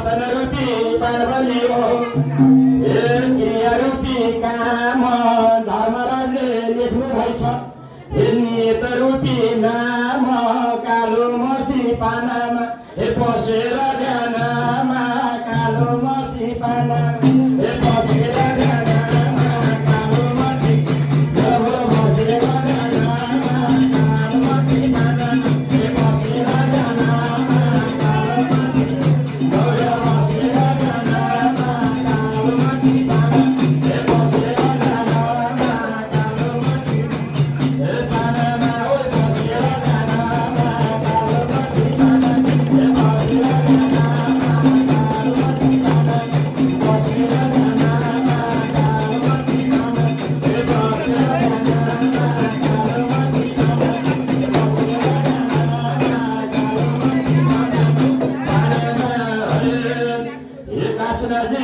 वचन रूपी पार्वती हो क्रिया रूपी काम धर्मराजले लेख्नु भएछ नियत रूपी नाम कालो मसी पानामा बसेर ध्यानमा कालो मसी पानामा बसेर ध्यानमा कालो मसी बसेर ध्यानमा कालो मसी पानामा बसेर ध्यानमा कालो मसी बसेर ध्यानमा कालो मसी पानामा बसेर ध्यानमा कालो मसी पानामा बसेर ध्यानमा कालो मसी पानामा